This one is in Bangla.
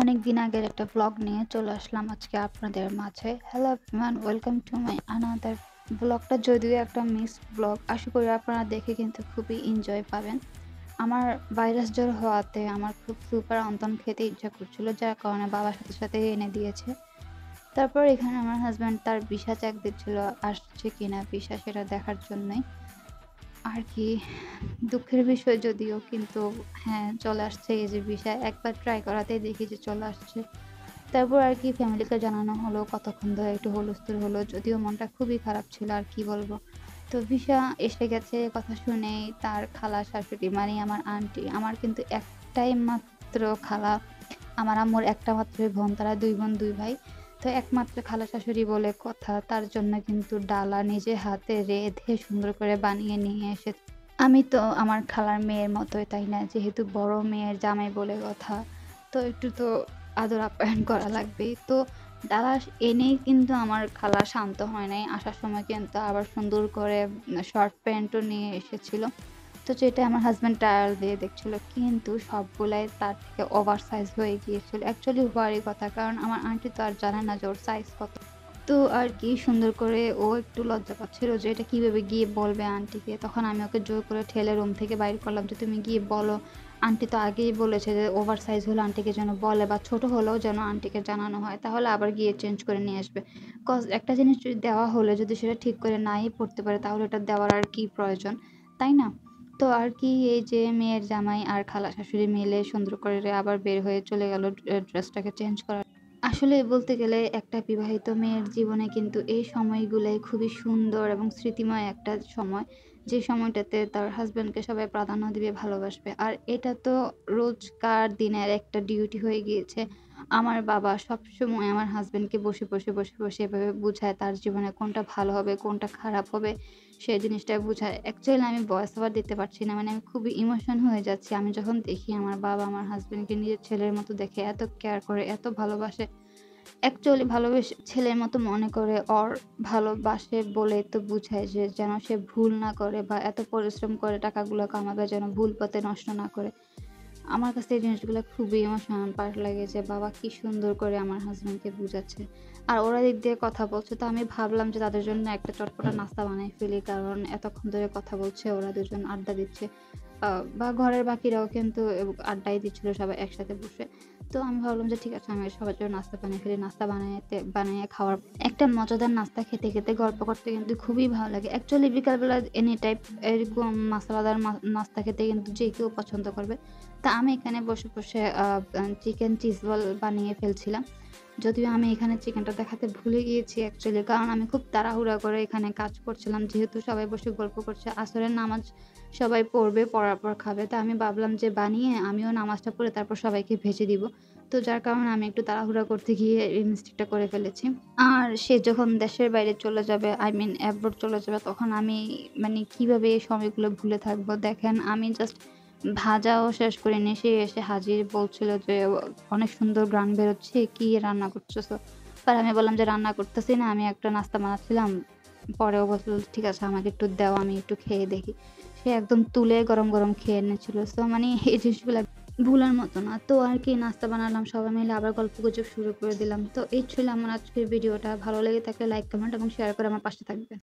অনেকদিন আগের একটা ব্লগ নিয়ে চলে আসলাম আজকে আপনাদের মাঝে। Hello everyone, welcome to my another ব্লগটা। যদিও একটা মিক্সড ব্লগ, আশা করি আপনারা দেখে কিন্তু খুবই এনজয় পাবেন। আমার ভাইরাস জ্বর হওয়াতে আমার খুব সুপার অন্তন খেতে ইচ্ছা করছিল, যার কারণে বাবার সাথে সাথে এনে দিয়েছে। তারপর এখানে আমার হাজব্যান্ড তার ভিসা চেক দিচ্ছিল, আসছে কিনা ভিসা সেটা দেখার জন্যই আর কি। দুঃখের বিষয় যদিও, কিন্তু হ্যাঁ চলে আসছে এই যে ভিসা। একবার ট্রাই করাতেই দেখি যে চলে আসছে। তারপর আর কি ফ্যামিলিকে জানানো হলো, কতক্ষণ ধরে একটু হুলস্থুল হলো, যদিও মনটা খুবই খারাপ ছিল আর কি বলবো। তো ভিসা এসে গেছে কথা শুনেই তার খালা শাশুড়ি মানে আমার আন্টি, আমার কিন্তু একটাই মাত্র খালা, আমার আম্মুর একটা মাত্রই বোন, তারা 2 বোন 2 ভাই। তো একমাত্র খালা শাশুড়ি বলে কথা, তার জন্য কিন্তু ডালা নিজে হাতে রেঁধে সুন্দর করে বানিয়ে নিয়ে এসেছে। আমি তো আমার খালার মেয়ের মতোই, তাই না? যেহেতু বড় মেয়ের জামাই বলে কথা, তো একটু তো আদর আপ্যায়ন করা লাগবেই। তো ডালা এনেই কিন্তু আমার খালা শান্ত হয় নাই। আসার সময় কিন্তু আবার সুন্দর করে শর্ট প্যান্টও নিয়ে এসেছিল। তো যেটা আমার হাসব্যান্ড ট্রায়াল দিয়ে দেখছিল, কিন্তু সবগুলাই তার থেকে ওভার সাইজ হয়ে গিয়েছিল। অ্যাকচুয়ালি হওয়ারই কথা, কারণ আমার আন্টি তো আর জানে না যে ওর সাইজ কত। তো আর কি সুন্দর করে ও একটু লজ্জা পাচ্ছিল যে এটা কিভাবে গিয়ে বলবে আন্টিকে। তখন আমি ওকে জোর করে ঠেলে রুম থেকে বাইর করলাম যে তুমি গিয়ে বলো, আন্টি তো আগেই বলেছে যে ওভার সাইজ হলে আন্টিকে যেন বলে, বা ছোট হলেও যেন আন্টিকে জানানো হয়, তাহলে আবার গিয়ে চেঞ্জ করে নিয়ে আসবে। কজ একটা জিনিস যদি দেওয়া হলে যদি সেটা ঠিক করে নাই পড়তে পারে, তাহলে এটা দেওয়ার আর কি প্রয়োজন, তাই না? তো আর কি এই যে মেয়ের জামাই আর খালা শাশুড়ি মিলে সুন্দর করে আবার বের হয়ে চলে গেল ড্রেসটাকে চেঞ্জ করার। আসলে বলতে গেলে একটা বিবাহিত মেয়ের জীবনে কিন্তু এই সময়গুলাই খুবই সুন্দর এবং স্মৃতিময় একটা সময়, যে সময়টাতে তার হাজব্যান্ডকে সবাই প্রাধান্য দিবে, ভালোবাসবে। আর এটা তো রোজকার দিনের একটা ডিউটি হয়ে গিয়েছে। আমার বাবা সবসময় আমার হাজব্যান্ডকে বসে এভাবে বুঝায় তার জীবনে কোনটা ভালো হবে, কোনটা খারাপ হবে, সেই জিনিসটা বুঝায়। অ্যাকচুয়ালি আমি ভয়েস ওভার দিতে পারছি না, মানে আমি খুবই ইমোশন হয়ে যাচ্ছি। আমি যখন দেখি আমার বাবা আমার হাজব্যান্ডকে নিজের ছেলের মতো দেখে, এত কেয়ার করে, এত ভালোবাসে। অ্যাকচুয়ালি ভালোবেসে ছেলের মতো মনে করে, ভালোবাসে বলেই তো বুঝায় যে যেন সে ভুল না করে, বা এত পরিশ্রম করে টাকাগুলো কামাবে যেন ভুল পথে নষ্ট না করে। আমার কাছে এই জিনিসগুলো খুবই ইমোশনাল পার্ট লাগে যে বাবা কি সুন্দর করে আমার হাসব্যান্ডকে বুঝাচ্ছে। আর ওরা দিক দিয়ে কথা বলছে, তো আমি ভাবলাম যে তাদের জন্য একটা চটপটা নাস্তা বানাই ফেলি, কারণ এতক্ষণ ধরে কথা বলছে, ওরা দুজন আড্ডা দিচ্ছে। বা ঘরের বাকিরাও কিন্তু আড্ডাই দিচ্ছিল সবাই একসাথে বসে। তো আমি ভাবলাম যে ঠিক আছে, আমি সবার জন্য নাস্তা বানিয়ে ফেলি। নাস্তা বানিয়ে খাওয়ার একটা মজাদার নাস্তা খেতে খেতে গল্প করতে কিন্তু খুবই ভালো লাগে। অ্যাকচুয়ালি বিকালবেলা এনি টাইপ এরকম মশলাদার নাস্তা খেতে কিন্তু যে কেউ পছন্দ করবে। তা আমি এখানে বসে চিকেন চিজ বল বানিয়ে ফেলছিলাম। যদিও আমি এখানে চিকেনটা দেখাতে ভুলে গিয়েছি অ্যাকচুয়ালি, কারণ আমি খুব তাড়াহুড়া করে এখানে কাজ করছিলাম। যেহেতু সবাই বসে গল্প করছে, আসরের নামাজ সবাই পড়বে, পড়ার পর খাবে। তো আমি ভাবলাম যে বানিয়ে আমিও নামাজটা পড়ে তারপর সবাইকে ভেজে দিব। তো যার কারণে আমি একটু তাড়াহুড়া করতে গিয়ে এই মিস্টেকটা করে ফেলেছি। আর সে যখন দেশের বাইরে চলে যাবে, আই মিন অ্যাব্রড চলে যাবে, তখন আমি মানে কিভাবে এই সময়গুলো ভুলে থাকবো। দেখেন আমি জাস্ট ভাজাও শেষ করিনি, সে এসে হাজির, বলছিল যে অনেক সুন্দর ঘ্রাণ বেরোচ্ছে, কি রান্না করতেছো? আর আমি বললাম যে রান্না করতেছি না, আমি একটা নাস্তা বানাচ্ছিলাম। পরে ও বলছিল ঠিক আছে আমাকে একটু দাও, আমি একটু খেয়ে দেখি। সে একদম তুলে গরম গরম খেয়ে এনেছিল। সো মানে এই জিনিসগুলো ভুলার মতো না। তো আর কি নাস্তা বানালাম, সবাই মিলে আবার গল্পগুজব শুরু করে দিলাম। তো এই ছিল আমার আজকের ভিডিওটা। ভালো লেগে থাকলে লাইক, কমেন্ট এবং শেয়ার করে আমার পাশে থাকবেন।